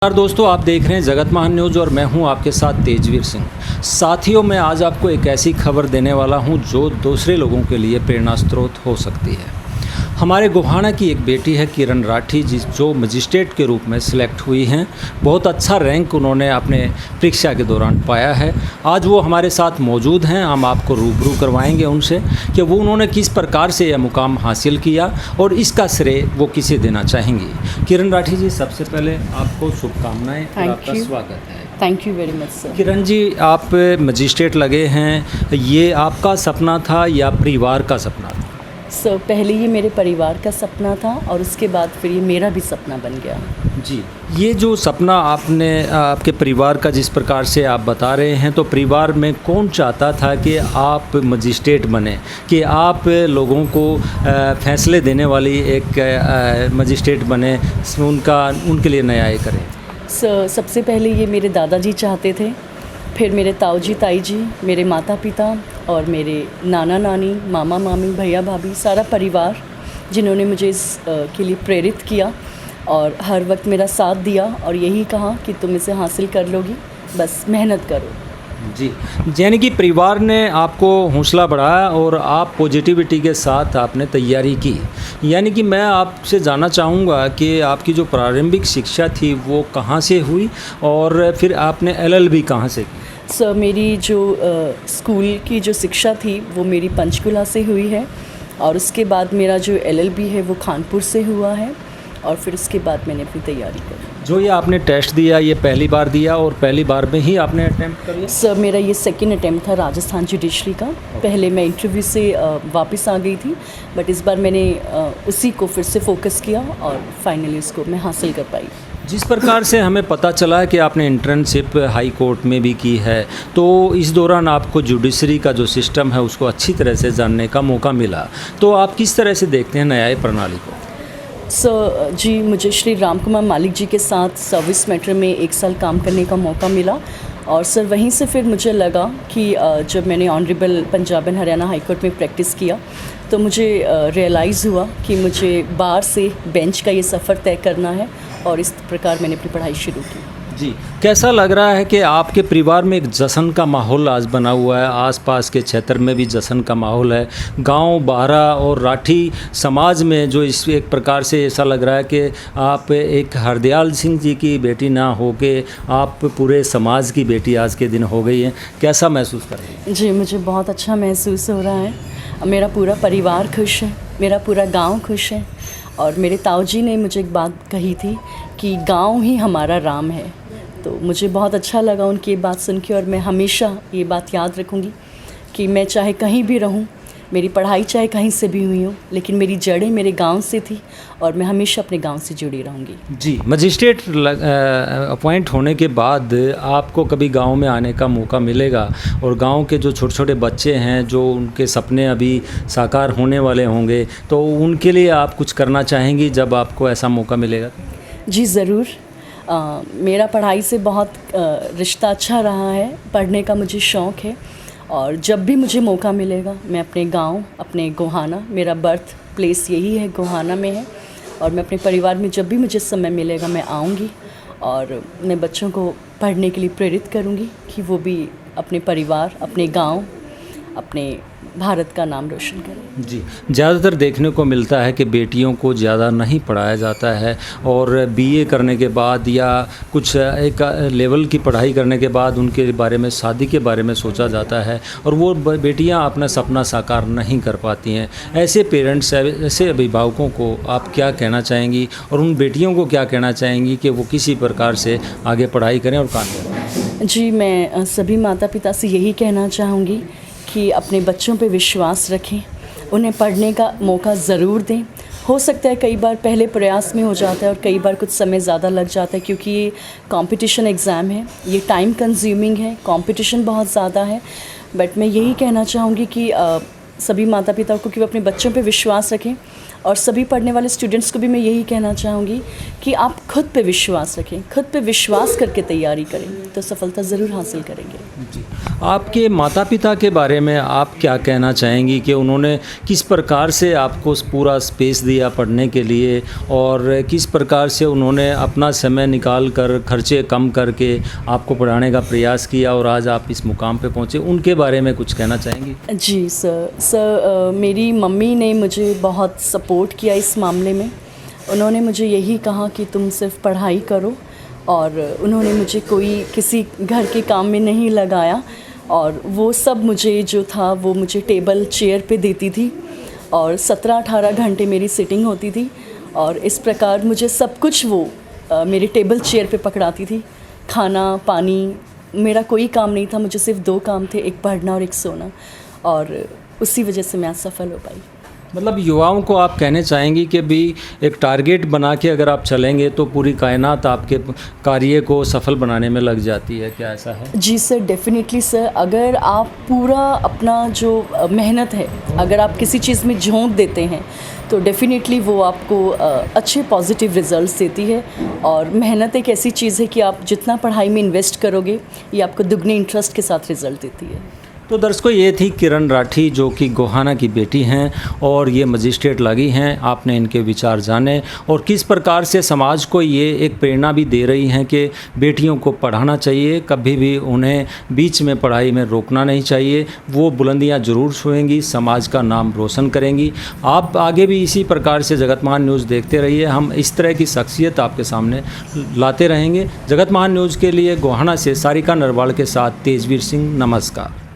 नमस्कार दोस्तों, आप देख रहे हैं जगत महान न्यूज़ और मैं हूं आपके साथ तेजवीर सिंह। साथियों, मैं आज आपको एक ऐसी खबर देने वाला हूं जो दूसरे लोगों के लिए प्रेरणा स्रोत हो सकती है। हमारे गोहाना की एक बेटी है किरण राठी जी, जो मजिस्ट्रेट के रूप में सिलेक्ट हुई हैं। बहुत अच्छा रैंक उन्होंने अपने परीक्षा के दौरान पाया है। आज वो हमारे साथ मौजूद हैं। हम आपको रूबरू करवाएंगे उनसे कि वो उन्होंने किस प्रकार से यह मुकाम हासिल किया और इसका श्रेय वो किसे देना चाहेंगी। किरण राठी जी, सबसे पहले आपको शुभकामनाएं और आपका स्वागत है। Thank you very much sir. Kiran ji, आप मजिस्ट्रेट लगे हैं, ये आपका सपना था या परिवार का सपना था? सर, पहले ये मेरे परिवार का सपना था और उसके बाद फिर ये मेरा भी सपना बन गया। जी, ये जो सपना आपने आपके परिवार का जिस प्रकार से आप बता रहे हैं, तो परिवार में कौन चाहता था कि आप मजिस्ट्रेट बने, कि आप लोगों को फैसले देने वाली एक मजिस्ट्रेट बने, उनके लिए न्याय करें? सर, सबसे पहले ये मेरे दादाजी चाहते थे, फिर मेरे ताऊजी ताई जी, मेरे माता पिता और मेरे नाना नानी, मामा मामी, भैया भाभी, सारा परिवार जिन्होंने मुझे इस के लिए प्रेरित किया और हर वक्त मेरा साथ दिया और यही कहा कि तुम इसे हासिल कर लोगी, बस मेहनत करो। जी, यानी कि परिवार ने आपको हौसला बढ़ाया और आप पॉजिटिविटी के साथ आपने तैयारी की। यानी कि मैं आपसे जानना चाहूँगा कि आपकी जो प्रारंभिक शिक्षा थी वो कहाँ से हुई और फिर आपने LLB कहाँ से की? सर, मेरी जो स्कूल की जो शिक्षा थी वो मेरी पंचकुला से हुई है और उसके बाद मेरा जो LLB है वो कानपुर से हुआ है और फिर उसके बाद मैंने अपनी तैयारी करी। जो ये आपने टेस्ट दिया, ये पहली बार दिया और पहली बार में ही आपने अटेम्प्ट कर लिया? सर, मेरा ये सेकंड अटेम्प्ट था राजस्थान जुडिशरी का। पहले मैं इंटरव्यू से वापस आ गई थी, बट इस बार मैंने उसी को फिर से फोकस किया और फाइनली उसको मैं हासिल कर पाई। जिस प्रकार से हमें पता चला है कि आपने इंटर्नशिप हाई कोर्ट में भी की है, तो इस दौरान आपको जुडिशरी का जो सिस्टम है उसको अच्छी तरह से जानने का मौका मिला। तो आप किस तरह से देखते हैं न्याय प्रणाली को? सर जी, मुझे श्री राम कुमार मालिक जी के साथ सर्विस मैटर में 1 साल काम करने का मौका मिला और सर वहीं से फिर मुझे लगा कि जब मैंने honourable Punjab and Haryana high court में प्रैक्टिस किया तो मुझे रियलाइज़ हुआ कि मुझे बार से बेंच का ये सफ़र तय करना है और इस प्रकार मैंने अपनी पढ़ाई शुरू की। जी, कैसा लग रहा है कि आपके परिवार में एक जश्न का माहौल आज बना हुआ है, आसपास के क्षेत्र में भी जश्न का माहौल है, गांव, बारा और राठी समाज में जो इस एक प्रकार से ऐसा लग रहा है कि आप एक हरदयाल सिंह जी की बेटी ना हो के आप पूरे समाज की बेटी आज के दिन हो गई हैं। कैसा महसूस कर रही हैं? जी, मुझे बहुत अच्छा महसूस हो रहा है। मेरा पूरा परिवार खुश है, मेरा पूरा गाँव खुश है और मेरे ताऊजी ने मुझे एक बात कही थी कि गाँव ही हमारा राम है। तो मुझे बहुत अच्छा लगा उनकी ये बात सुन के और मैं हमेशा ये बात याद रखूँगी कि मैं चाहे कहीं भी रहूँ, मेरी पढ़ाई चाहे कहीं से भी हुई हो, लेकिन मेरी जड़ें मेरे गांव से थी और मैं हमेशा अपने गांव से जुड़ी रहूँगी। जी, मजिस्ट्रेट अपॉइंट होने के बाद आपको कभी गांव में आने का मौका मिलेगा और गांव के जो छोटे छोटे बच्चे हैं, जो उनके सपने अभी साकार होने वाले होंगे, तो उनके लिए आप कुछ करना चाहेंगी जब आपको ऐसा मौका मिलेगा? जी ज़रूर। मेरा पढ़ाई से बहुत रिश्ता अच्छा रहा है, पढ़ने का मुझे शौक़ है और जब भी मुझे मौका मिलेगा मैं अपने गांव, अपने गोहाना, मेरा बर्थ प्लेस यही है, गोहाना में है और मैं अपने परिवार में जब भी मुझे समय मिलेगा मैं आऊँगी और मैं बच्चों को पढ़ने के लिए प्रेरित करूँगी कि वो भी अपने परिवार, अपने गांव, अपने भारत का नाम रोशन करें। जी, ज़्यादातर देखने को मिलता है कि बेटियों को ज़्यादा नहीं पढ़ाया जाता है और BA करने के बाद या कुछ एक लेवल की पढ़ाई करने के बाद उनके बारे में, शादी के बारे में सोचा जाता है और वो बेटियां अपना सपना साकार नहीं कर पाती हैं। ऐसे पेरेंट्स, ऐसे अभिभावकों को आप क्या कहना चाहेंगी और उन बेटियों को क्या कहना चाहेंगी कि वो किसी प्रकार से आगे पढ़ाई करें और काम करें? जी, मैं सभी माता पिता से यही कहना चाहूँगी कि अपने बच्चों पे विश्वास रखें, उन्हें पढ़ने का मौका ज़रूर दें। हो सकता है कई बार पहले प्रयास में हो जाता है और कई बार कुछ समय ज़्यादा लग जाता है क्योंकि ये कंपटीशन एग्ज़ाम है, ये टाइम कंज्यूमिंग है, कंपटीशन बहुत ज़्यादा है। बट मैं यही कहना चाहूँगी कि सभी माता पिता को कि वो अपने बच्चों पे विश्वास रखें और सभी पढ़ने वाले स्टूडेंट्स को भी मैं यही कहना चाहूँगी कि आप खुद पे विश्वास रखें, खुद पे विश्वास करके तैयारी करें तो सफलता ज़रूर हासिल करेंगे। जी। आपके माता पिता के बारे में आप क्या कहना चाहेंगी कि उन्होंने किस प्रकार से आपको पूरा स्पेस दिया पढ़ने के लिए और किस प्रकार से उन्होंने अपना समय निकाल कर खर्चे कम करके आपको पढ़ाने का प्रयास किया और आज आप इस मुकाम पे पहुँचे, उनके बारे में कुछ कहना चाहेंगी? जी सर, मेरी मम्मी ने मुझे बहुत सपोर्ट किया इस मामले में। उन्होंने मुझे यही कहा कि तुम सिर्फ पढ़ाई करो, और उन्होंने मुझे कोई किसी घर के काम में नहीं लगाया, और वो सब मुझे जो था वो मुझे टेबल चेयर पे देती थी, और 17-18 घंटे मेरी सिटिंग होती थी, और इस प्रकार मुझे सब कुछ वो मेरे टेबल चेयर पे पकड़ाती थी। खाना पानी, मेरा कोई काम नहीं था, मुझे सिर्फ 2 काम थे, एक पढ़ना और एक सोना, और उसी वजह से मैं सफल हो पाई। मतलब युवाओं को आप कहने चाहेंगी कि भी एक टारगेट बना के अगर आप चलेंगे तो पूरी कायनात आपके कार्य को सफल बनाने में लग जाती है, क्या ऐसा है? जी सर, डेफिनेटली सर। अगर आप पूरा अपना जो मेहनत है, अगर आप किसी चीज़ में झोंक देते हैं तो डेफिनेटली वो आपको अच्छे पॉजिटिव रिजल्ट्स देती है। और मेहनत एक ऐसी चीज़ है कि आप जितना पढ़ाई में इन्वेस्ट करोगे, ये आपको दुगने इंटरेस्ट के साथ रिजल्ट देती है। तो दर्शकों, ये थी किरण राठी जो कि गोहाना की बेटी हैं और ये मजिस्ट्रेट लगी हैं। आपने इनके विचार जाने और किस प्रकार से समाज को ये एक प्रेरणा भी दे रही हैं कि बेटियों को पढ़ाना चाहिए, कभी भी उन्हें बीच में पढ़ाई में रोकना नहीं चाहिए। वो बुलंदियां ज़रूर छुएंगी, समाज का नाम रोशन करेंगी। आप आगे भी इसी प्रकार से जगतमान न्यूज़ देखते रहिए, हम इस तरह की शख्सियत आपके सामने लाते रहेंगे। जगतमान न्यूज़ के लिए गोहाना से सारिका नरवाल के साथ तेजवीर सिंह, नमस्कार।